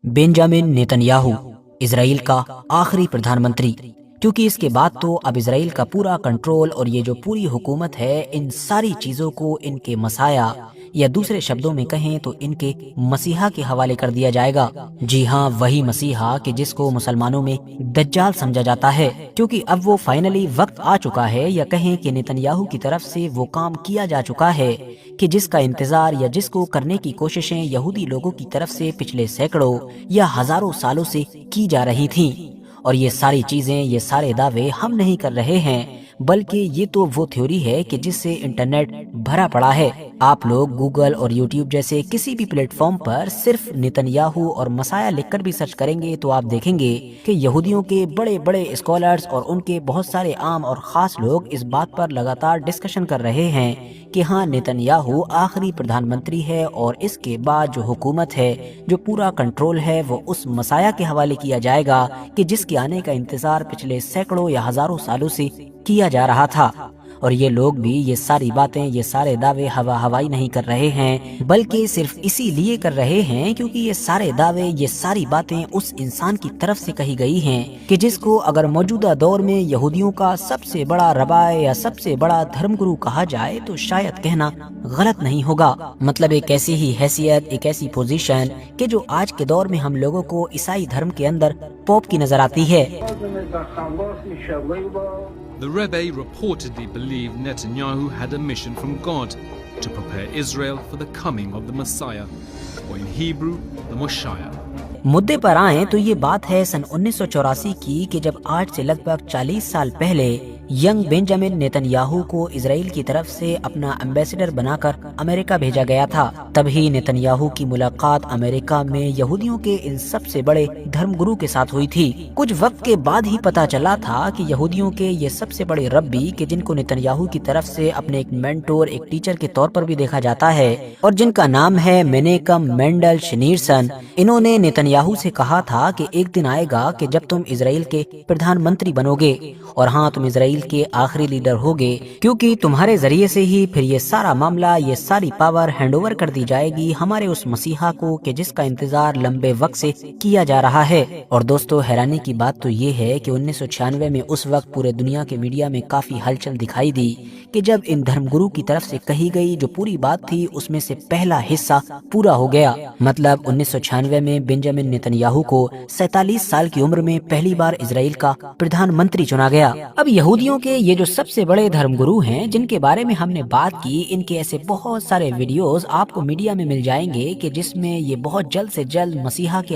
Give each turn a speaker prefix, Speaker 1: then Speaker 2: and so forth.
Speaker 1: Benjamin Netanyahu Israel का आखिरी प्रधानमंत्री, क्योंकि इसके बाद तो अब इसराइल का पूरा कंट्रोल और ये जो पूरी हुकूमत है इन सारी चीज़ों को इनके मसाया या दूसरे शब्दों में कहें तो इनके मसीहा के हवाले कर दिया जाएगा। जी हाँ, वही मसीहा कि जिसको मुसलमानों में दज्जाल समझा जाता है, क्योंकि अब वो फाइनली वक्त आ चुका है या कहें कि नेतन्याहू की तरफ से वो काम किया जा चुका है कि जिसका इंतजार या जिसको करने की कोशिशें यहूदी लोगों की तरफ से पिछले सैकड़ों या हजारों सालों से की जा रही थीं। और ये सारी चीजें, ये सारे दावे हम नहीं कर रहे हैं, बल्कि ये तो वो थ्योरी है कि जिससे इंटरनेट भरा पड़ा है। आप लोग गूगल और यूट्यूब जैसे किसी भी प्लेटफॉर्म पर सिर्फ नेतन्याहू और मसाया लिखकर भी सर्च करेंगे तो आप देखेंगे कि यहूदियों के बड़े बड़े स्कॉलर्स और उनके बहुत सारे आम और खास लोग इस बात पर लगातार डिस्कशन कर रहे हैं कि हाँ, नेतन्याहू आखिरी प्रधानमंत्री है और इसके बाद जो हुकूमत है, जो पूरा कंट्रोल है, वो उस मसाया के हवाले किया जाएगा कि जिसके आने का इंतजार पिछले सैकड़ों या हजारों सालों से किया जा रहा था। और ये लोग भी ये सारी बातें, ये सारे दावे हवा हवाई नहीं कर रहे हैं, बल्कि सिर्फ इसीलिए कर रहे हैं क्योंकि ये सारे दावे, ये सारी बातें उस इंसान की तरफ से कही गई हैं कि जिसको अगर मौजूदा दौर में यहूदियों का सबसे बड़ा रबाए या सबसे बड़ा धर्मगुरु कहा जाए तो शायद कहना गलत नहीं होगा। मतलब एक ऐसी ही हैसियत, एक ऐसी पोजीशन कि जो आज के दौर में हम लोगों को ईसाई धर्म के अंदर पोप की नजर आती है।
Speaker 2: The Rebbe reportedly believed Netanyahu had a mission from God to prepare Israel for the coming of the Messiah, or in Hebrew, the Moshiach.
Speaker 1: मुद्दे पर आए तो ये बात है सन 1984 की कि जब आज से लगभग 40 साल पहले यंग बेंजामिन नेतन्याहू को इजराइल की तरफ से अपना एम्बेसडर बनाकर अमेरिका भेजा गया था। तभी नेतन्याहू की मुलाकात अमेरिका में यहूदियों के इन सबसे बड़े धर्मगुरु के साथ हुई थी। कुछ वक्त के बाद ही पता चला था कि यहूदियों के ये सबसे बड़े रब्बी कि जिनको नेतन्याहू की तरफ से अपने एक मेंटोर, एक टीचर के तौर पर भी देखा जाता है और जिनका नाम है मेनेकम मेंडल शनीरसन, इन्होंने नेतन्याहू से कहा था कि एक दिन आएगा कि जब तुम इजराइल के प्रधानमंत्री बनोगे और हाँ, तुम इजराइल के आखिरी लीडर होगे, क्योंकि तुम्हारे जरिए से ही फिर ये सारा मामला, ये सारी पावर हैंडओवर कर दी जाएगी हमारे उस मसीहा को कि जिसका इंतजार लंबे वक्त से किया जा रहा है। और दोस्तों, हैरानी की बात तो ये है कि 1996 में उस वक्त पूरे दुनिया के मीडिया में काफी हलचल दिखाई दी कि जब इन धर्मगुरु की तरफ से कही गई जो पूरी बात थी उसमें से पहला हिस्सा पूरा हो गया। मतलब 1996 में बेंजामिन नेतन्याहू को 47 साल की उम्र में पहली बार इजराइल का प्रधानमंत्री चुना गया। अब यहूदियों के ये जो सबसे बड़े धर्मगुरु हैं जिनके बारे में हमने बात की, इनके ऐसे बहुत सारे वीडियोस आपको मीडिया में मिल जाएंगे कि जिसमें ये बहुत जल्द से जल्द मसीहा के